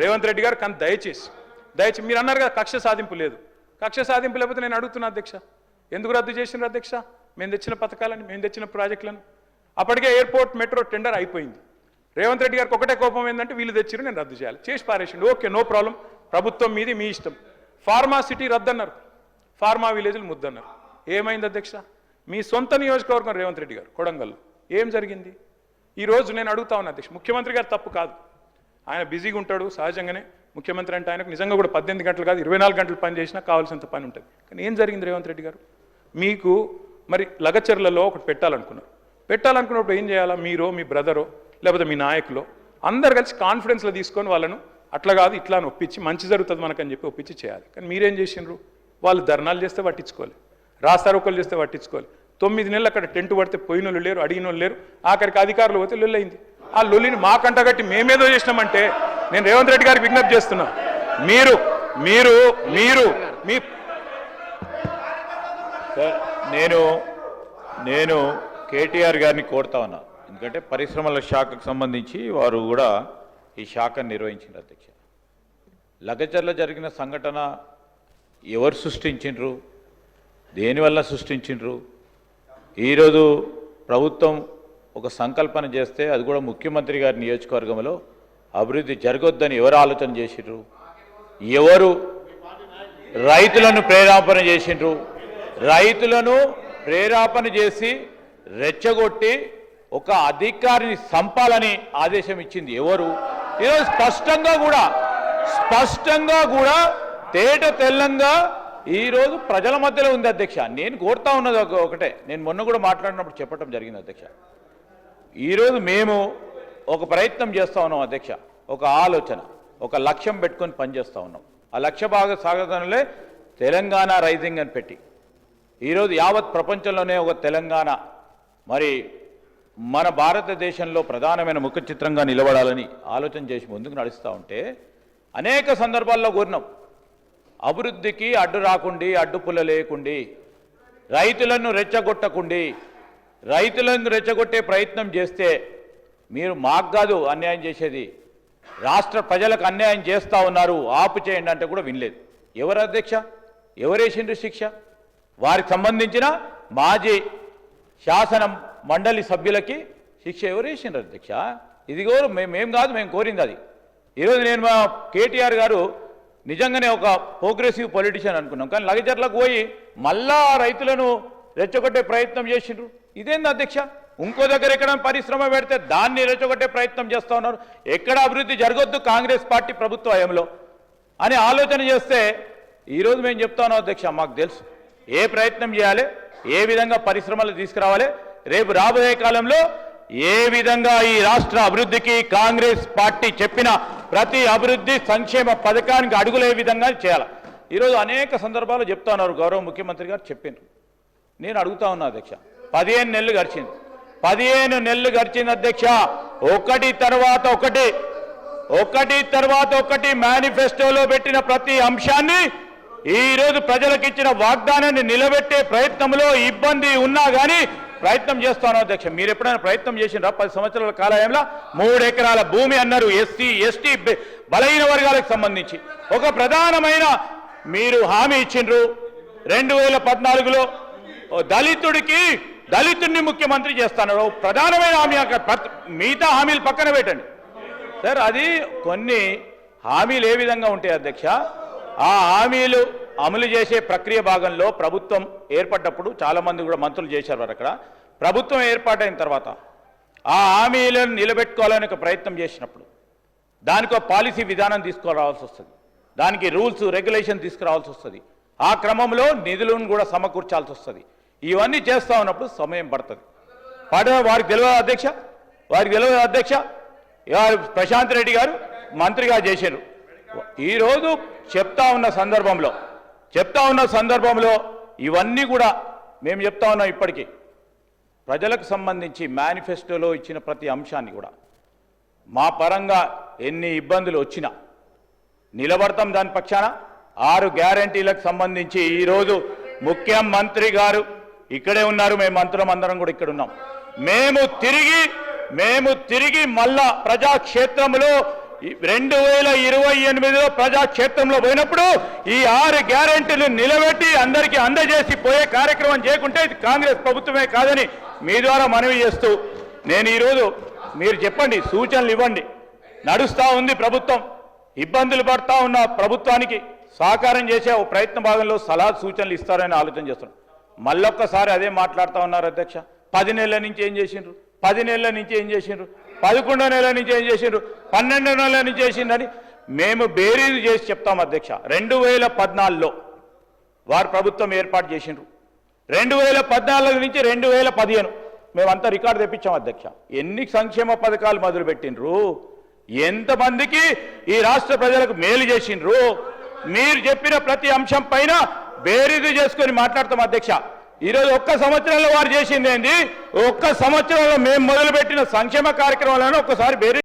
రేవంత్ రెడ్డి గారు. కానీ దయచేసి మీరు అన్నారు కదా కక్ష సాధింపు లేదు. కక్ష సాధింపు లేకపోతే నేను అడుగుతున్నా అధ్యక్ష, ఎందుకు రద్దు చేసినారు అధ్యక్ష? మేము తెచ్చిన పథకాలని, మేము తెచ్చిన ప్రాజెక్టులను. అప్పటికే ఎయిర్పోర్ట్ మెట్రో టెండర్ అయిపోయింది. రేవంత్ రెడ్డి గారికి ఒకటే కోపం ఏంటంటే వీళ్ళు తెచ్చిరు నేను రద్దు చేయాలి, చేసి పారేసిండు. ఓకే, నో ప్రాబ్లం, ప్రభుత్వం మీది, మీ ఇష్టం. ఫార్మా సిటీ రద్దన్నారు, ఫార్మా విలేజ్లు ముద్దన్నారు. ఏమైంది అధ్యక్ష? మీ సొంత నియోజకవర్గం రేవంత్ రెడ్డి గారు కొడంగల్లో ఏం జరిగింది? ఈరోజు నేను అడుగుతా ఉన్నా అధ్యక్ష, ముఖ్యమంత్రి గారు తప్పు కాదు, ఆయన బిజీగా ఉంటాడు సహజంగానే. ముఖ్యమంత్రి అంటే ఆయనకు నిజంగా కూడా 18 గంటలు కాదు 24 గంటలు పని చేసినా కావాల్సినంత పని ఉంటుంది. కానీ ఏం జరిగింది రేవంత్ రెడ్డి గారు? మీకు మరి లగచర్లలో ఒకటి పెట్టాలనుకున్నప్పుడు ఏం చేయాలా? మీరో మీ బ్రదరో లేకపోతే మీ నాయకులో అందరు కలిసి కాన్ఫిడెన్స్లో తీసుకొని వాళ్ళను అట్లా కాదు ఇట్లా అని ఒప్పించి మంచి జరుగుతుంది మనకని చెప్పి ఒప్పించి చేయాలి. కానీ మీరేం చేసిండ్రు? వాళ్ళు ధర్నాలు చేస్తే పట్టించుకోవాలి, రాస్తారోకలు చేస్తే పట్టించుకోవాలి. 9 నెలలు అక్కడ టెంట్ పడితే పోయిన వాళ్ళు లేరు, అడిగిన వాళ్ళు లేరు. ఆఖరికి అధికారులు పోతే లొల్లయింది. ఆ లొల్లిని మాకంటగట్టి మేమేదో చేసినామంటే నేను రేవంత్ రెడ్డి గారికి విజ్ఞప్తి చేస్తున్నా, మీరు మీరు మీరు మీ నేను కేటీఆర్ గారిని కోరుతా ఉన్నా. ఎందుకంటే పరిశ్రమల శాఖకు సంబంధించి వారు కూడా ఈ శాఖను నిర్వహించారు అధ్యక్ష. లగచర్ల జరిగిన సంఘటన ఎవరు సృష్టించిండ్రు, దేనివల్ల సృష్టించిండ్రు? ఈరోజు ప్రభుత్వం ఒక సంకల్పన చేస్తే అది కూడా ముఖ్యమంత్రి గారి నియోజకవర్గంలో అభివృద్ధి జరగొద్దని ఎవరు ఆలోచన చేసిండ్రు? ఎవరు రైతులను ప్రేరేపణ చేసిండ్రు? రైతులను ప్రేరేపణ చేసి రెచ్చగొట్టి ఒక అధికారిని సంపాలని ఆదేశం ఇచ్చింది ఎవరు? ఈరోజు స్పష్టంగా కూడా తేట తెల్లంగా ఈరోజు ప్రజల మధ్యలో ఉంది అధ్యక్ష. నేను కోరుతా ఉన్నది ఒకటే, నేను మొన్న కూడా మాట్లాడినప్పుడు చెప్పడం జరిగింది అధ్యక్ష. ఈరోజు మేము ఒక ప్రయత్నం చేస్తూ ఉన్నాం అధ్యక్ష, ఒక ఆలోచన, ఒక లక్ష్యం పెట్టుకొని పనిచేస్తూ ఉన్నాం. ఆ లక్ష్య సాగతంలో తెలంగాణ రైజింగ్ అని పెట్టి ఈరోజు యావత్ ప్రపంచంలోనే ఒక తెలంగాణ మరి మన భారతదేశంలో ప్రధానమైన ముఖ చిత్రంగా నిలబడాలని ఆలోచన చేసి ముందుకు నడుస్తూ ఉంటే అనేక సందర్భాల్లో కోరినాం, అభివృద్ధికి అడ్డు రాకుండి, అడ్డుపుల్ల లేకుండి, రైతులను రెచ్చగొట్టకుండి, రైతులను రెచ్చగొట్టే ప్రయత్నం చేస్తే మీరు మాకు కాదు అన్యాయం చేసేది, రాష్ట్ర ప్రజలకు అన్యాయం చేస్తూ ఉన్నారు, ఆపు చేయండి అంటే కూడా వినలేదు. ఎవరు అధ్యక్ష? ఎవరేసిండ్రు శిక్ష? వారికి సంబంధించిన మాజీ శాసన మండలి సభ్యులకి శిక్ష ఎవరేసిండ్రు అధ్యక్ష? ఇదిగో మేం కాదు, మేము కోరింది అది. ఈరోజు నేను మా కేటీఆర్ గారు నిజంగానే ఒక ప్రోగ్రెసివ్ పొలిటీషియన్ అనుకున్నాం, కానీ లగచర్లకు పోయి మళ్ళా రైతులను రెచ్చగొట్టే ప్రయత్నం చేసిండ్రు. ఇదేంది అధ్యక్ష? ఇంకో దగ్గర ఎక్కడ పరిశ్రమ పెడితే దాన్ని రెచ్చగొట్టే ప్రయత్నం చేస్తూ ఉన్నారు. ఎక్కడ అభివృద్ధి జరగొద్దు కాంగ్రెస్ పార్టీ ప్రభుత్వ హయాంలో అని ఆలోచన చేస్తే ఈరోజు మేము చెప్తా ఉన్నాం అధ్యక్ష, మాకు తెలుసు ఏ ప్రయత్నం చేయాలి, ఏ విధంగా పరిశ్రమలు తీసుకురావాలి, రేపు రాబోయే కాలంలో ఏ విధంగా ఈ రాష్ట్ర అభివృద్ధికి కాంగ్రెస్ పార్టీ చెప్పిన ప్రతి అభివృద్ధి సంక్షేమ పథకానికి అడుగులే విధంగా చేయాలి. ఈరోజు అనేక సందర్భాలు చెప్తా ఉన్నారు, గౌరవ ముఖ్యమంత్రి గారు చెప్పారు. నేను అడుగుతా ఉన్నా అధ్యక్ష, 15 నెలలు గడిచింది, 15 నెలలు గడిచింది అధ్యక్ష. ఒకటి తర్వాత ఒకటి మేనిఫెస్టోలో పెట్టిన ప్రతి అంశాన్ని ఈరోజు ప్రజలకు ఇచ్చిన వాగ్దానాన్ని నిలబెట్టే ప్రయత్నంలో ఇబ్బంది ఉన్నా కానీ ప్రయత్నం చేస్తాను అధ్యక్ష. మీరు ఎప్పుడైనా ప్రయత్నం చేసినారా? 10 సంవత్సరాల కాలంలో 3 ఎకరాల భూమి అన్నారు ఎస్సీ ఎస్టీ బలహీన వర్గాలకు సంబంధించి ఒక ప్రధానమైన మీరు హామీ ఇచ్చిండ్రు. 2014లో దళితుడిని ముఖ్యమంత్రి చేస్తున్నారు, ప్రధానమైన హామీ. మిగతా హామీలు పక్కన పెట్టండి సార్. అది కొన్ని హామీలు ఏ విధంగా ఉంటాయి అధ్యక్ష? ఆ హామీలు అమలు చేసే ప్రక్రియ భాగంలో ప్రభుత్వం ఏర్పడ్డప్పుడు చాలామంది కూడా మంత్రులు చేశారు. అక్కడ ప్రభుత్వం ఏర్పాటైన తర్వాత ఆ హామీలను నిలబెట్టుకోవాలని ఒక ప్రయత్నం చేసినప్పుడు దానికి ఒక పాలసీ విధానం తీసుకురావాల్సి వస్తుంది, దానికి రూల్స్ రెగ్యులేషన్ తీసుకురావాల్సి వస్తుంది, ఆ క్రమంలో నిధులను కూడా సమకూర్చాల్సి వస్తుంది. ఇవన్నీ చేస్తూ ఉన్నప్పుడు సమయం పడుతుంది. వారికి తెలియదు అధ్యక్ష, ప్రశాంత్ రెడ్డి గారు మంత్రిగా చేశారు. ఈరోజు చెప్తా ఉన్న సందర్భంలో ఇవన్నీ కూడా మేము చెప్తా ఉన్నాం. ఇప్పటికీ ప్రజలకు సంబంధించి మేనిఫెస్టోలో ఇచ్చిన ప్రతి అంశాన్ని కూడా మా పరంగా ఎన్ని ఇబ్బందులు వచ్చినా నిలబడతాం దాని పక్షాన. 6 గ్యారంటీలకు సంబంధించి ఈరోజు ముఖ్యమంత్రి గారు ఇక్కడే ఉన్నారు, మేము మంత్రులం అందరం కూడా ఇక్కడ ఉన్నాం. మేము తిరిగి మళ్ళా ప్రజాక్షేత్రంలో 2028లో ప్రజాక్షేత్రంలో పోయినప్పుడు ఈ 6 గ్యారెంటీలు నిలబెట్టి అందరికీ అందజేసి పోయే కార్యక్రమం చేయకుంటే ఇది కాంగ్రెస్ ప్రభుత్వమే కాదని మీ ద్వారా మనవి చేస్తూ నేను ఈరోజు మీరు చెప్పండి, సూచనలు ఇవ్వండి. నడుస్తూ ఉంది ప్రభుత్వం, ఇబ్బందులు పడతా ఉన్న ప్రభుత్వానికి సహకారం చేసే ఓ ప్రయత్న భాగంలో సలహా సూచనలు ఇస్తారని ఆలోచన చేస్తున్నాం. మళ్ళొక్కసారి అదే మాట్లాడుతూ ఉన్నారు అధ్యక్ష. 10 నెలల నుంచి ఏం చేసిండ్రు, 10 నెలల నుంచి ఏం చేసిండ్రు, 11వ నెల నుంచి ఏం చేసిండ్రు, 12వ నెల నుంచి చేసిండ్రని మేము బేరీజు చేసి చెప్తాం అధ్యక్ష. 2014లో వారు ప్రభుత్వం ఏర్పాటు చేసిండ్రు. 2014 నుంచి 2015 మేమంతా రికార్డు తెప్పించాం అధ్యక్ష. ఎన్ని సంక్షేమ పథకాలు మొదలుపెట్టిండ్రు, ఎంతమందికి ఈ రాష్ట్ర ప్రజలకు మేలు చేసిండ్రు, మీరు చెప్పిన ప్రతి అంశం పైన బేరీజు చేసుకొని మాట్లాడతాం అధ్యక్ష. ఈరోజు ఒక్క సంవత్సరంలో వారు చేసింది ఏంది, ఒక్క సంవత్సరంలో మేము మొదలుపెట్టిన సంక్షేమ కార్యక్రమాలను ఒక్కసారి బేరీ